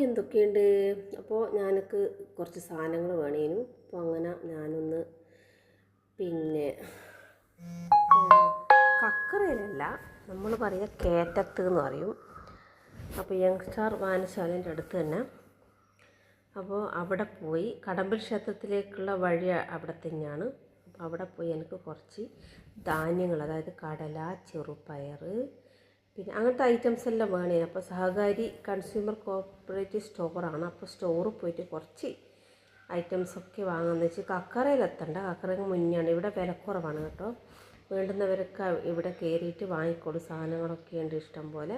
എന്തൊക്കെയുണ്ട്? അപ്പോൾ ഞാനക്ക് കുറച്ച് സാധനങ്ങൾ വേണേനു. അപ്പോൾ അങ്ങനെ ഞാനൊന്ന് പിന്നെ കക്കറയിലല്ല, നമ്മൾ പറയുക കേറ്റത്ത് എന്ന് പറയും. അപ്പോൾ യങ്സ്റ്റാർ വായനശാലേൻ്റെ അടുത്ത് തന്നെ. അപ്പോൾ അവിടെ പോയി കടമ്പൽ ക്ഷേത്രത്തിലേക്കുള്ള വഴി അവിടെ തന്നെയാണ്. അപ്പോൾ അവിടെ പോയി എനിക്ക് കുറച്ച് ധാന്യങ്ങൾ, അതായത് കടല, ചെറുപയർ, പിന്നെ അങ്ങനത്തെ ഐറ്റംസ് എല്ലാം വേണേ. അപ്പോൾ സഹകാരി കൺസ്യൂമർ കോഓപ്പറേറ്റീവ് സ്റ്റോറാണ്. അപ്പോൾ സ്റ്റോറിൽ പോയിട്ട് കുറച്ച് ഐറ്റംസൊക്കെ വാങ്ങാമെന്ന് വെച്ച് കക്കറയിലെത്തണ്ട, കക്കറയ്ക്ക് മുന്നെയാണ്. ഇവിടെ വിലക്കുറവാണ് കേട്ടോ. വേണ്ടുന്നവരൊക്കെ ഇവിടെ കയറിയിട്ട് വാങ്ങിക്കോളൂ. സാധനങ്ങളൊക്കെ ഉണ്ട് ഇഷ്ടം പോലെ.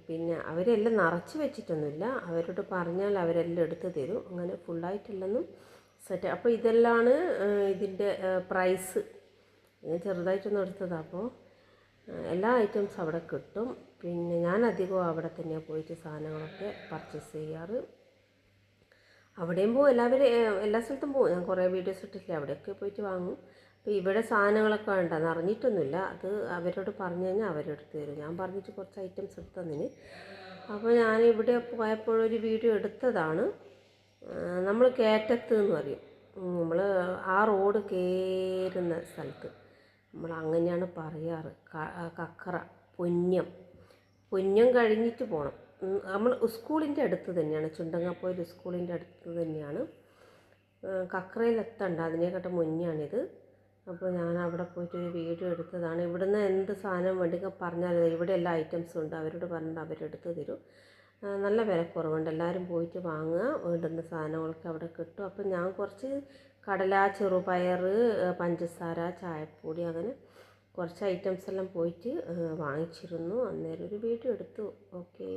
പിന്നെ അവരെല്ലാം നിറച്ച് വെച്ചിട്ടൊന്നുമില്ല, അവരോട് പറഞ്ഞാൽ അവരെല്ലാം എടുത്ത് തരും. അങ്ങനെ ഫുള്ളായിട്ടില്ലെന്നും സെറ്റ്. അപ്പോൾ ഇതെല്ലാം ഇതിൻ്റെ പ്രൈസ്. ഞാൻ ചെറുതായിട്ടൊന്നും എടുത്തതാണ്. അപ്പോൾ എല്ലാ ഐറ്റംസും അവിടെ കിട്ടും. പിന്നെ ഞാൻ അധികവും അവിടെ തന്നെയാണ് പോയിട്ട് സാധനങ്ങളൊക്കെ പർച്ചേസ് ചെയ്യാറ്. അവിടെയും പോകും, എല്ലാ സ്ഥലത്തും പോകും. ഞാൻ കുറേ വീഡിയോസ് ഇട്ടിട്ടില്ല, അവിടെയൊക്കെ പോയിട്ട് വാങ്ങും. അപ്പോൾ ഇവിടെ സാധനങ്ങളൊക്കെ വേണ്ട, നിറഞ്ഞിട്ടൊന്നുമില്ല. അത് അവരോട് പറഞ്ഞു കഴിഞ്ഞാൽ അവരെടുത്ത് തരും. ഞാൻ പറഞ്ഞിട്ട് കുറച്ച് ഐറ്റംസ് എടുത്തതിന്. അപ്പോൾ ഞാൻ ഇവിടെ പോയപ്പോഴൊരു വീഡിയോ എടുത്തതാണ്. നമ്മൾ കേറ്റത്ത് എന്ന് പറയും, നമ്മൾ ആ റോഡ് കയറുന്ന സ്ഥലത്ത് നമ്മൾ അങ്ങനെയാണ് പറയാറ്. കക്കറ, പൊന്നം കഴിഞ്ഞിട്ട് പോകണം. നമ്മൾ സ്കൂളിൻ്റെ അടുത്ത് തന്നെയാണ്, ചുണ്ടങ്ങാപ്പോയിൽ സ്കൂളിൻ്റെ അടുത്ത് തന്നെയാണ്. കക്കറയിലെത്തണ്ട, അതിനെക്കാട്ടും മുന്നെയാണിത്. അപ്പോൾ ഞാൻ അവിടെ പോയിട്ടൊരു വീഡിയോ എടുത്തതാണ്. ഇവിടുന്ന് എന്ത് സാധനം വേണ്ടിയൊക്കെ പറഞ്ഞാൽ ഇവിടെ എല്ലാ ഐറ്റംസും ഉണ്ട്. അവരോട് പറഞ്ഞാൽ അവരെടുത്ത് തരും. നല്ല വിലക്കുറവുണ്ട്. എല്ലാവരും പോയിട്ട് വാങ്ങുക, വേണ്ടുന്ന സാധനങ്ങളൊക്കെ അവിടെ കിട്ടും. അപ്പോൾ ഞാൻ കുറച്ച് കടല, ചെറുപയർ, പഞ്ചസാര, ചായപ്പൊടി, അങ്ങനെ കുറച്ച് ഐറ്റംസ് എല്ലാം പോയിട്ട് വാങ്ങിച്ചിരുന്നു. അന്നേരം ഒരു വീഡിയോ എടുത്തു. ഓക്കേ.